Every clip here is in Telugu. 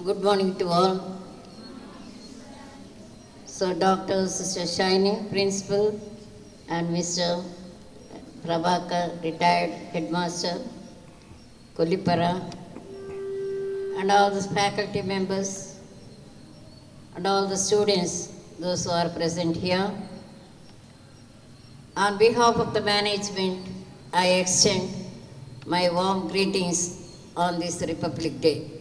Good morning to all. So, Dr. Sister Shiny, Principal, and Mr. Prabhakar, retired Headmaster, Kolipara, and all the faculty members, and all the students, those who are present here. On behalf of the management, I extend my warm greetings on this Republic Day.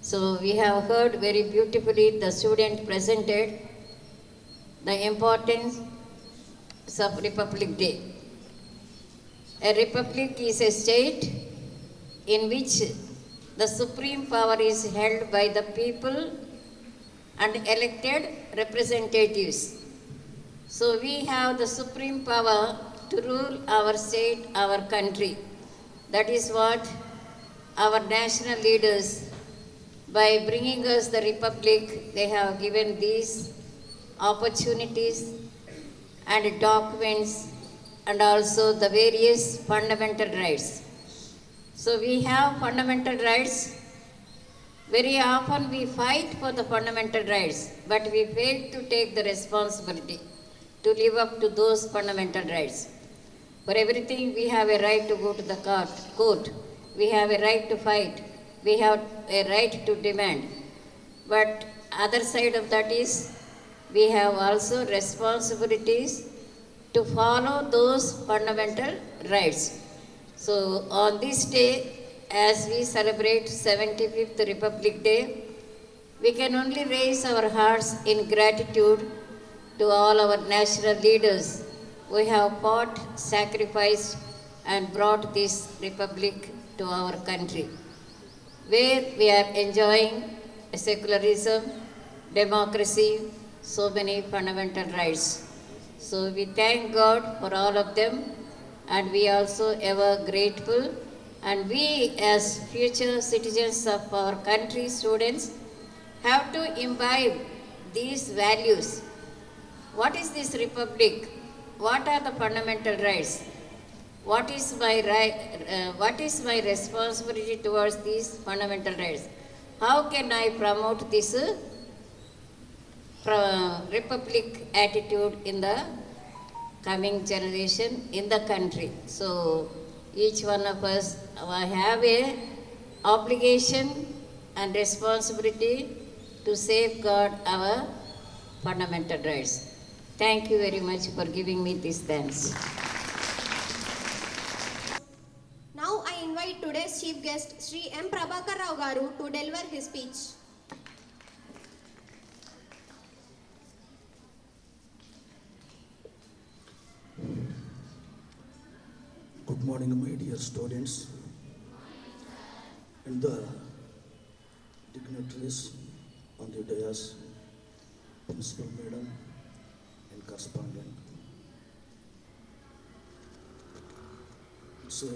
So we have heard very beautifully the student presented the importance of Republic Day. A republic is a state in which the supreme power is held by the people and elected representatives. So we have the supreme power to rule our state, our country. That is what our national leaders, by bringing us the republic, they have given these opportunities and documents and also the various fundamental rights. So we have fundamental rights. Very often we fight for the fundamental rights, but we fail to take the responsibility to live up to those fundamental rights. For everything we have a right to go to the court. We have a right to fight. We have a right to demand. But other side of that is we have also responsibilities to follow those fundamental rights. So on this day, as we celebrate 75th Republic Day, we can only raise our hearts in gratitude to all our national leaders who have fought, sacrificed, and brought this republic to our country, where we are enjoying secularism, democracy, so many fundamental rights. So we thank God for all of them, and we also ever grateful. And we as future citizens of our country, students, have to imbibe these values. What is this republic? What are the fundamental rights? What is my right? What is my responsibility towards these fundamental rights? How can I promote this republic attitude in the coming generation in the country? So each one of us have a obligation and responsibility to safeguard our fundamental rights. Thank you very much for giving me this chance. Now I invite today's chief guest, Sri M. Prabhakar Rao Garu, to deliver his speech. Good morning, my dear students and the dignitaries on the dais, principal madam and correspondent. It's a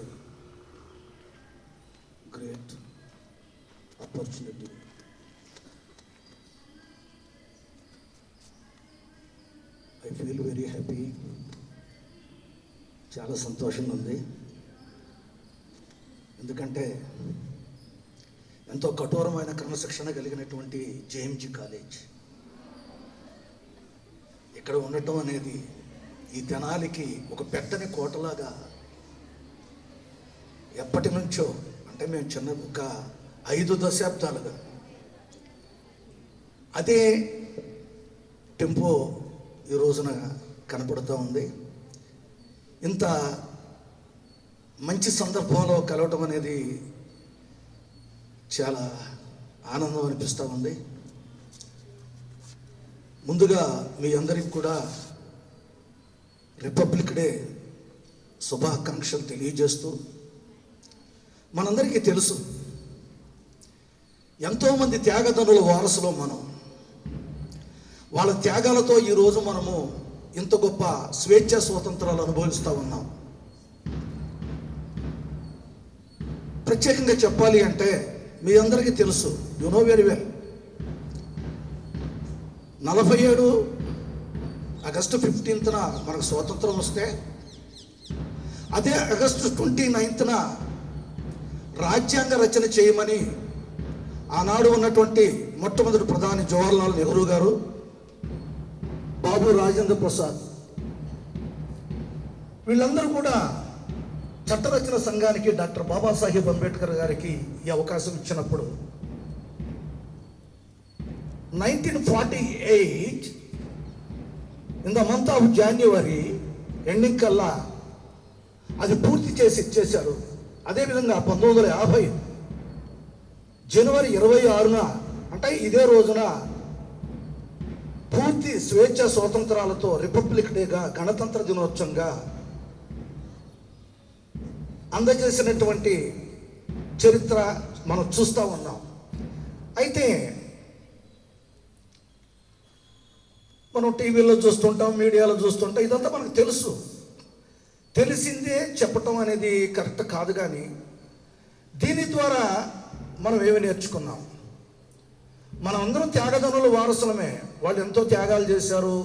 great opportunity I feel very happy. చాలా సంతోషంగా ఉంది. ఎందుకంటే ఎంతో కఠోరమైన క్రమశిక్షణ కలిగినటువంటి జేఎంజీ కాలేజ్ ఇక్కడ ఉండటం అనేది ఈ తెనాలికి ఒక పెట్టని కోటలాగా ఎప్పటి నుంచో, అంటే మేము చిన్న ఒక 5 దశాబ్దాలుగా అదే టెంపో ఈ రోజున కనపడుతూ ఉంది. ఇంత మంచి సందర్భంలో కలవటం అనేది చాలా ఆనందం అనిపిస్తూ ఉంది. ముందుగా మీ అందరికి కూడా రిపబ్లిక్ డే శుభాకాంక్షలు తెలియజేస్తూ, మనందరికీ తెలుసు ఎంతోమంది త్యాగదనుల వారసులో మనం. వాళ్ళ త్యాగాలతో ఈరోజు మనము ఇంత గొప్ప స్వేచ్ఛ స్వాతంత్రాలు అనుభవిస్తూ ఉన్నాం. ప్రత్యేకంగా చెప్పాలి అంటే మీ అందరికీ తెలుసు, you know very well, 47 August 15న మనకు స్వాతంత్రం వస్తే, అదే ఆగస్టు 29న రాజ్యాంగ రచన చేయమని ఆనాడు ఉన్నటువంటి మొట్టమొదటి ప్రధాని జవహర్లాల్ నెహ్రూ గారు, బాబు రాజేంద్ర ప్రసాద్, వీళ్ళందరూ కూడా చట్టరచన సంఘానికి డాక్టర్ బాబాసాహెబ్ అంబేద్కర్ గారికి ఈ అవకాశం ఇచ్చినప్పుడు 1948 in the month of January ending కల్లా అది పూర్తి చేసి ఇచ్చేశారు. అదేవిధంగా 1950 జనవరి 26న అంటే ఇదే రోజున పూర్తి స్వేచ్ఛ స్వాతంత్రాలతో రిపబ్లిక్ డేగా, గణతంత్ర దినోత్సవంగా అందజేసినటువంటి చరిత్ర మనం చూస్తూ ఉన్నాం. అయితే మనం టీవీలో చూస్తుంటాం, మీడియాలో చూస్తుంటాం, ఇదంతా మనకు తెలుసు. తెలిసిందే చెప్పటం అనేది కరెక్ట్ కాదు. కానీ దీని ద్వారా మనం ఏమి నేర్చుకున్నాం? మనం అందరం త్యాగదనుల వారసులమే. వాళ్ళు ఎంతో త్యాగాలు చేశారు,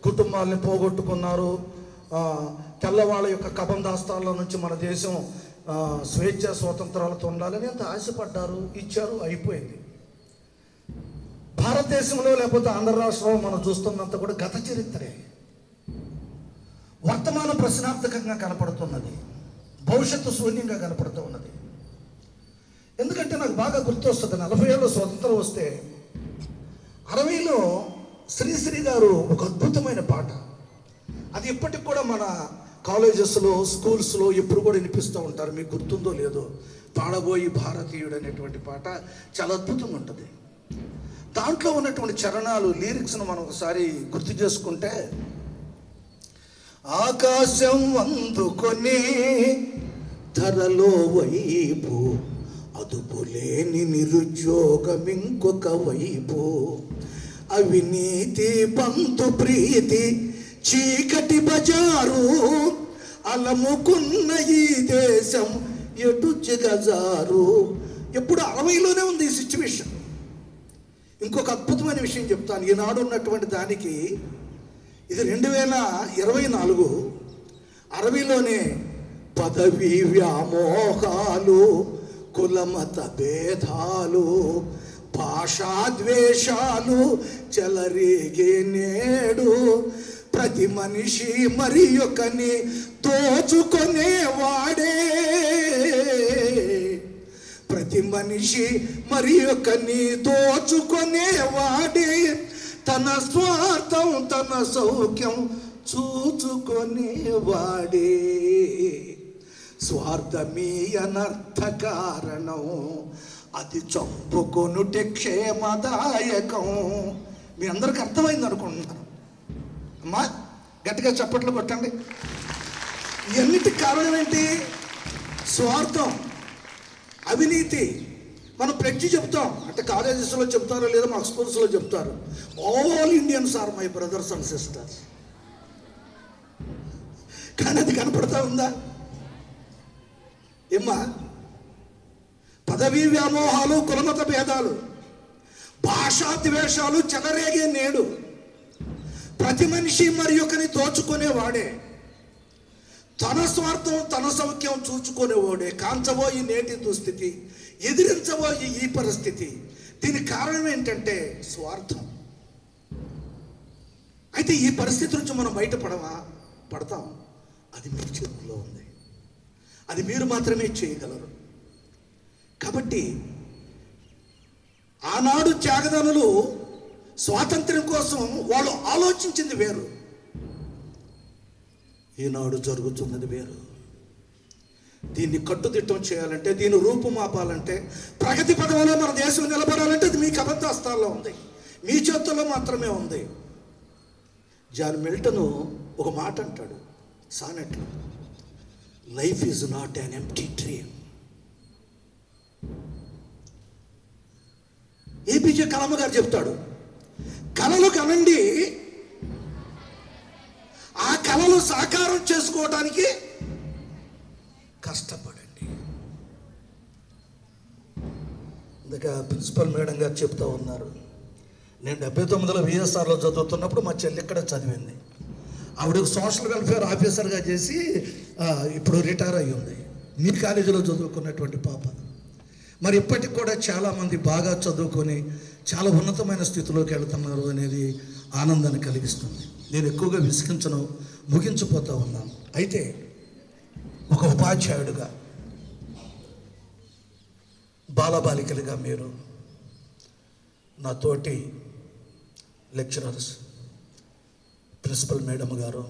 కుటుంబాలని పోగొట్టుకున్నారు, తెల్లవాళ్ళ యొక్క కబందాస్తాల నుంచి మన దేశం స్వేచ్ఛ స్వాతంత్రాలతో ఉండాలని ఎంత ఆశపడ్డారు, ఇచ్చారు, అయిపోయింది. భారతదేశంలో లేకపోతే ఆంధ్ర రాష్ట్రంలో మనం చూస్తున్నంత కూడా గత చరిత్రే. వర్తమానం ప్రశ్నార్థకంగా కనపడుతున్నది, భవిష్యత్తు శూన్యంగా కనపడుతూ ఉన్నది. ఎందుకంటే నాకు బాగా గుర్తొస్తుంది, 40 ఏళ్ళ స్వతంత్రం వస్తే 60లో శ్రీశ్రీ గారు ఒక అద్భుతమైన పాట, అది ఇప్పటికి కూడా మన కాలేజెస్లో, స్కూల్స్లో ఎప్పుడు కూడా వినిపిస్తూ ఉంటారు. మీకు గుర్తుందో లేదో, పాడబోయి భారతీయుడు అనేటువంటి పాట చాలా అద్భుతంగా ఉంటుంది. దాంట్లో ఉన్నటువంటి చరణాలు, లిరిక్స్ను మనం ఒకసారి గుర్తు చేసుకుంటే, ఆకాశం అందుకొని ధరలో వైపు, అదుపులేని నిరుద్యోగం ఇంకొక వైపు, అవినీతి బంధు ప్రీతి చీకటి బజారు, అలముకున్న ఈ దేశం ఎటు దిగజారు. ఎప్పుడు 60లోనే ఉంది ఈ సిచ్యువేషన్. ఇంకొక అద్భుతమైన విషయం చెప్తాను. ఈనాడు ఉన్నటువంటి దానికి ఇది 2024. 60లోనే పదవీ వ్యామోహాలు, కులమత భేదాలు, భాషాద్వేషాలు చెలరేగే నేడు. ప్రతి మనిషి మరి ఒకని దోచుకొనేవాడే, ప్రతి మనిషి మరి ఒకని దోచుకొనేవాడే, తన స్వార్థం తన సౌఖ్యం చూచుకొనేవాడే. స్వార్థమీ అనర్థ కారణం, అది చంపుకొనుటే క్షేమదాయకం. మీ అందరికి అర్థమైంది అనుకుంటున్నాను. అమ్మా గట్టిగా చప్పట్లు కొట్టండి. ఇవన్నిటికి కారణం ఏంటి? స్వార్థం, అవినీతి. మనం ప్లెడ్జ్ చెప్తాం, అంటే కాలేజెస్లో చెప్తారో లేదా మా స్కూల్స్లో చెప్తారు, all Indians are my brothers and sisters. కానీ అది కనపడతా ఉందా? ఏమ్మా, పదవీ వ్యామోహాలు, కులమత భేదాలు, భాషా ద్వేషాలు చెలరేగే నేడు. ప్రతి మనిషి మరి ఒకరిని దోచుకునేవాడే, తన స్వార్థం తన సౌఖ్యం చూచుకునేవాడే. కాంచబోయి నేటి దుస్థితి, ఎదిరించబోయి ఈ పరిస్థితి. దీనికి కారణం ఏంటంటే స్వార్థం. అయితే ఈ పరిస్థితి నుంచి మనం పడతాం. అది మీ చేతుల్లో ఉంది, అది మీరు మాత్రమే చేయగలరు. కాబట్టి ఆనాడు త్యాగదనులు స్వాతంత్ర్యం కోసం వాళ్ళు ఆలోచించింది వేరు, ఈనాడు జరుగుతున్నది వేరు. దీన్ని కట్టుదిట్టం చేయాలంటే, దీన్ని రూపుమాపాలంటే, ప్రగతి పదంలో మన దేశం నిలబడాలంటే అది మీ కబంధాస్తాల్లో ఉంది, మీ చేతుల్లో మాత్రమే ఉంది. జాన్ మిల్టన్ ఒక మాట అంటాడు సానెట్లో, life is not an empty dream. APJ Kalam గారు చెప్తాడు, కలలు కనండి, ఆ కలలు సాకారం చేసుకోవడానికి కష్టపడండి. ఇందాక ప్రిన్సిపల్ మేడం గారు చెప్తా ఉన్నారు, నేను 79లో విఎస్ఆర్లో చదువుతున్నప్పుడు మా చెల్లి ఇక్కడ చదివింది. ఆవిడ సోషల్ వెల్ఫేర్ ఆఫీసర్గా చేసి ఇప్పుడు రిటైర్ అయ్యి ఉంది. మీ కాలేజీలో చదువుకున్నటువంటి పాప. మరి ఇప్పటికి కూడా చాలామంది బాగా చదువుకొని చాలా ఉన్నతమైన స్థితిలోకి వెళ్తున్నారు అనేది ఆనందాన్ని కలిగిస్తుంది. నేను ఎక్కువగా విసిగించను, ముగించిపోతూ ఉన్నాను. అయితే ఒక ఉపాధ్యాయుడిగా, బాలబాలికలుగా మీరు, నా తోటి లెక్చరర్స్, ప్రిన్సిపల్ మేడం గారు,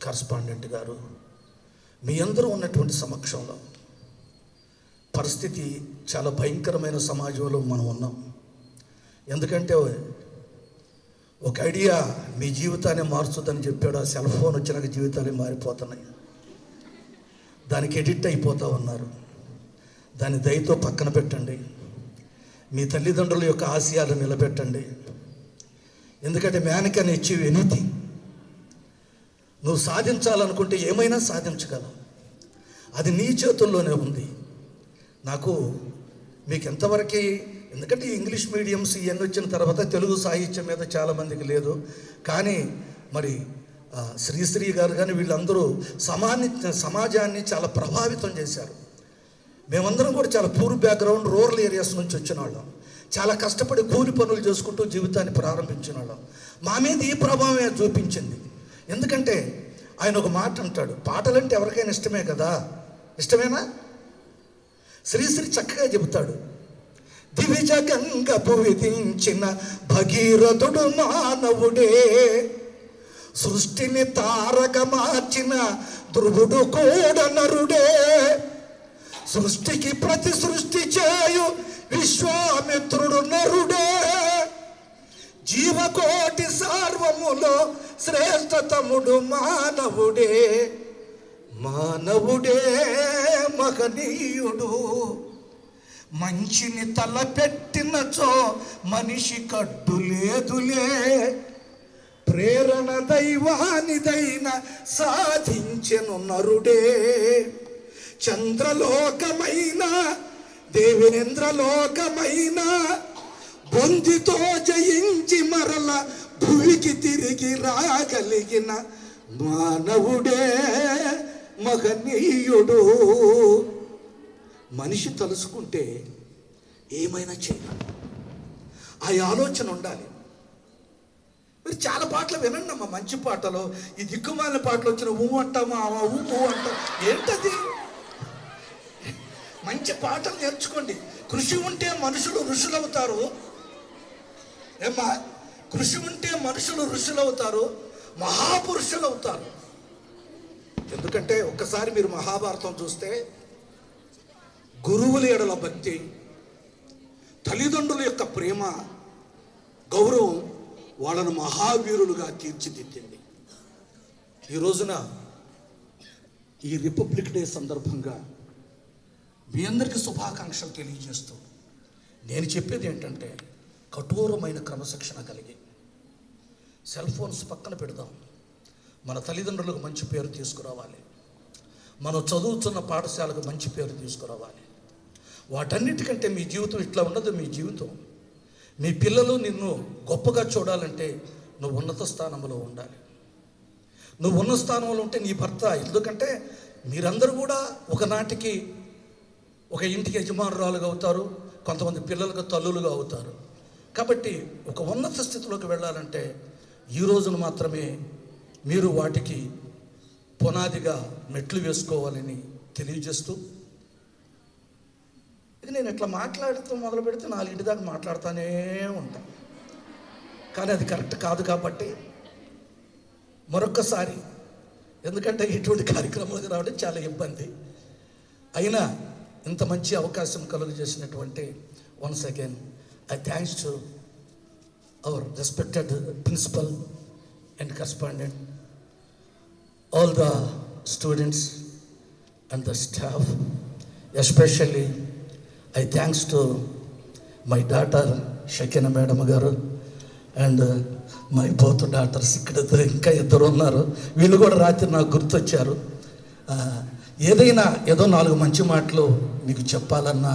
కరస్పాండెంట్ గారు, మీ అందరూ ఉన్నటువంటి సమక్షంలో పరిస్థితి చాలా భయంకరమైన సమాజంలో మనం ఉన్నాం. ఎందుకంటే ఒక ఐడియా మీ జీవితాన్ని మారుస్తుందని చెప్పాడు. ఆ సెల్ ఫోన్ వచ్చినాక జీవితాలు మారిపోతున్నాయి. దానికి ఎడిక్ట్ అయిపోతూ ఉన్నారు. దాన్ని దయతో పక్కన పెట్టండి. మీ తల్లిదండ్రుల యొక్క ఆశయాలు నిలబెట్టండి. ఎందుకంటే మ్యాన్ కెన్ అచీవ్ ఎనీథింగ్. నువ్వు సాధించాలనుకుంటే ఏమైనా సాధించగలవు. అది నీ చేతుల్లోనే ఉంది. నాకు మీకు ఎంతవరకు, ఎందుకంటే ఇంగ్లీష్ మీడియంస్ ఇవన్నీ వచ్చిన తర్వాత తెలుగు సాహిత్యం మీద చాలామందికి లేదు. కానీ మరి శ్రీశ్రీ గారు కానీ వీళ్ళందరూ సమాజాన్ని చాలా ప్రభావితం చేశారు. మేమందరం కూడా చాలా పూర్ బ్యాక్గ్రౌండ్, రూరల్ ఏరియాస్ నుంచి వచ్చిన వాళ్ళం. చాలా కష్టపడి కూలి పనులు చేసుకుంటూ జీవితాన్ని ప్రారంభించిన వాళ్ళం. మా మీద ఈ ప్రభావమే చూపించింది. ఎందుకంటే ఆయన ఒక మాట అంటాడు, పాటలంటే ఎవరికైనా ఇష్టమే కదా, ఇష్టమేనా? శ్రీశ్రీ చక్కగా చెబుతాడు, దివిజగంగపు విధించిన భగీరథుడు మానవుడే, సృష్టిని తారక మార్చిన ధ్రువుడు కూడా నరుడే, సృష్టికి ప్రతి సృష్టి చేయు విశ్వామిత్రుడు నరుడే, జీవకోటి సార్వములో శ్రేష్టతముడు మానవుడే, మానవుడే మహనీయుడు, మంచిని తలపెట్టినచో మనిషి కడ్డు లేదులే, ప్రేరణ దైవానిదైన సాధించెను నరుడే, చంద్రలోకమైన దేవేంద్రలోకమైన బొందితో జయించి మరల భూమికి తిరిగి రాగలిగిన మానవుడే మహనీయుడు. మనిషి తలుసుకుంటే ఏమైనా చేయగలడు. ఆ ఆలోచన ఉండాలి. మీరు చాలా పాటలు వినండి అమ్మా, మంచి పాటలు. ఈ దిక్కుమాలిన పాటలు వచ్చిన అంటామా, అంటాం, ఏంటది? మంచి పాటలు నేర్చుకోండి. కృషి ఉంటే మనుషులు ఋషులవుతారు. ఏమ్మా, కృషి ఉంటే మనుషులు ఋషులవుతారు, మహాపురుషులు అవుతారు. ఎందుకంటే ఒక్కసారి మీరు మహాభారతం చూస్తే గురువుల ఎడల భక్తి, తల్లిదండ్రుల యొక్క ప్రేమ, గౌరవం వాళ్ళను మహావీరులుగా తీర్చిదిద్దింది. ఈ రోజున ఈ రిపబ్లిక్ డే సందర్భంగా మీ అందరికీ శుభాకాంక్షలు తెలియజేస్తూ నేను చెప్పేది ఏంటంటే, కఠోరమైన క్రమశిక్షణ కలిగి సెల్ ఫోన్స్ పక్కన పెడదాం. మన తల్లిదండ్రులకు మంచి పేరు తీసుకురావాలి. మనం చదువుతున్న పాఠశాలకు మంచి పేరు తీసుకురావాలి. వాటన్నిటికంటే మీ జీవితం ఇట్లా ఉండదు. మీ జీవితం, మీ పిల్లలు నిన్ను గొప్పగా చూడాలంటే నువ్వు ఉన్నత స్థానంలో ఉండాలి. నువ్వు ఉన్న స్థానంలో ఉంటే నీ భర్త, ఎందుకంటే మీరందరూ కూడా ఒకనాటికి ఒక ఇంటికి యజమానురాలుగా అవుతారు, కొంతమంది పిల్లలకు తల్లులుగా అవుతారు. కాబట్టి ఒక ఉన్నత స్థితిలోకి వెళ్ళాలంటే ఈ రోజున మాత్రమే మీరు వాటికి పునాదిగా మెట్లు వేసుకోవాలని తెలియజేస్తూ, ఇది నేను ఇట్లా మాట్లాడుతూ మొదలు పెడితే 4 దాకా మాట్లాడుతూనే ఉంటాను. కానీ అది కరెక్ట్ కాదు. కాబట్టి మరొక్కసారి, ఎందుకంటే ఇటువంటి కార్యక్రమాలకు రావడం చాలా ఇబ్బంది అయినా ఇంత మంచి అవకాశం కలుగజేసినటువంటి once again I thanks to our respected principal and correspondent, all the students and the staff. Especially I thanks to my daughter Shakina Madam garu and my both daughters. ఇక్కడ ఇంకా 2 ఉన్నారు. వీళ్ళు కూడా రాత్రి నాకు గుర్తొచ్చారు. ఏదైనా ఏదో 4 మంచి మాటలు మీకు చెప్పాలన్న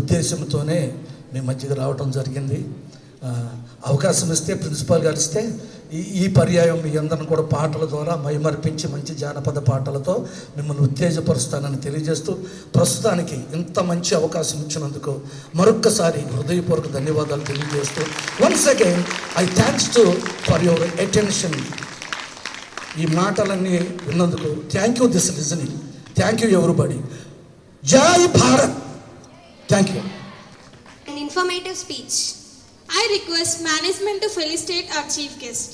ఉద్దేశంతోనే మీ మధ్యకి రావడం జరిగింది. అవకాశం ఇస్తే, ప్రిన్సిపాల్ గారు ఇస్తే ఈ పర్యాయం మీ అందరిని కూడా పాటల ద్వారా మైమర్పించి మంచి జానపద పాటలతో మిమ్మల్ని ఉత్తేజపరుస్తానని తెలియజేస్తూ ప్రస్తుతానికి ఇంత మంచి అవకాశం ఇచ్చినందుకు మరొక్కసారి హృదయపూర్వక ధన్యవాదాలు తెలియజేస్తూ once again I thanks to for your attention. ఈ మాటలన్నీ విన్నందుకు thank you this listening. Thank you everybody. జై Bharat. Thank you. An informative speech. I request management to felicitate our chief guest.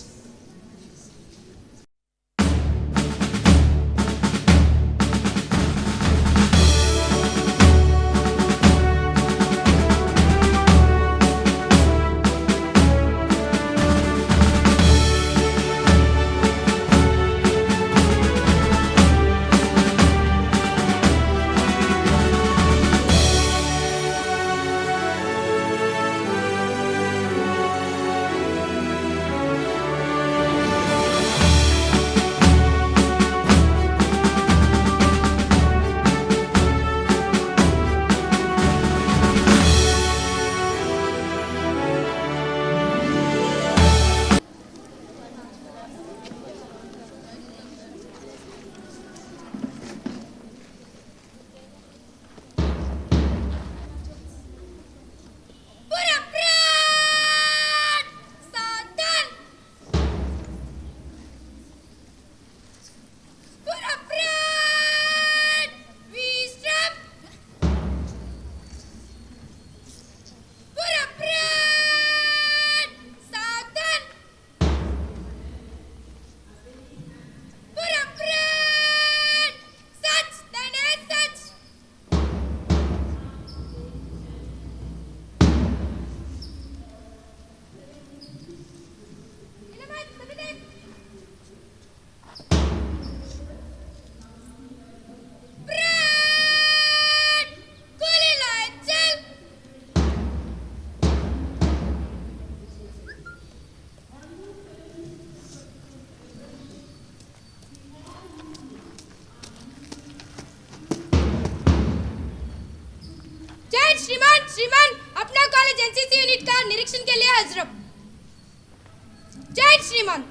श्रीमान अपना कॉलेज एनसीसी यूनिट का निरीक्षण के लिए हाजिर। जय श्रीमान।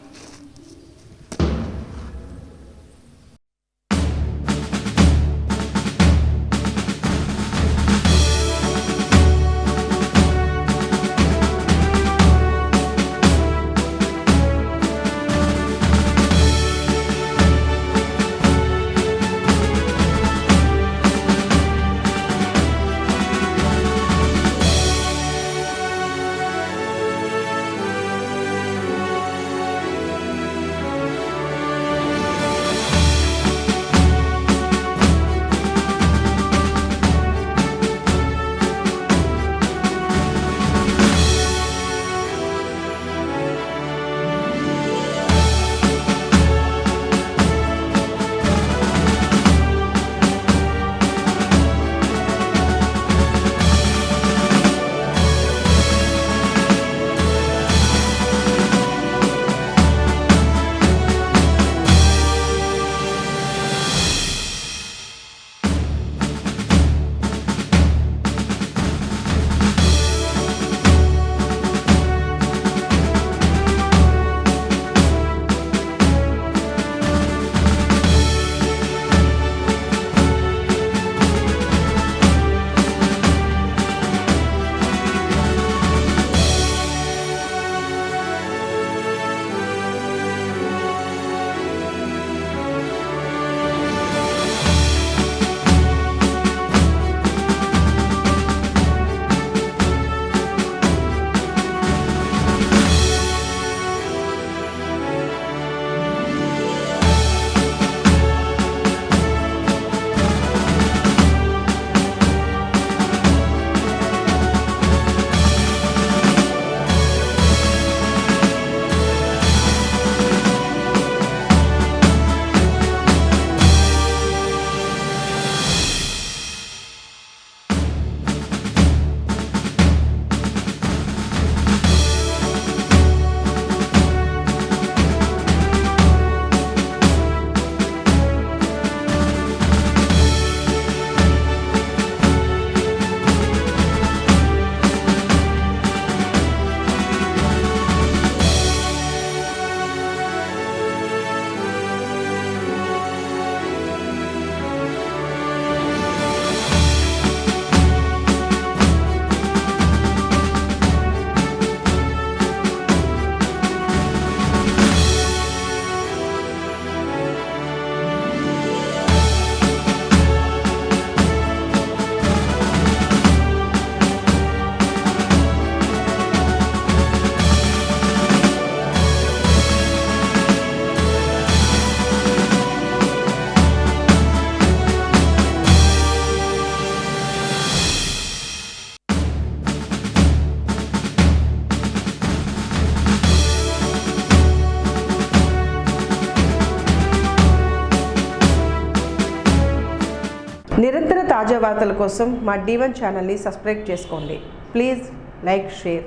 తాజా వార్తల కోసం మా D1 ఛానల్ని సబ్స్క్రైబ్ చేసుకోండి. Please like, share.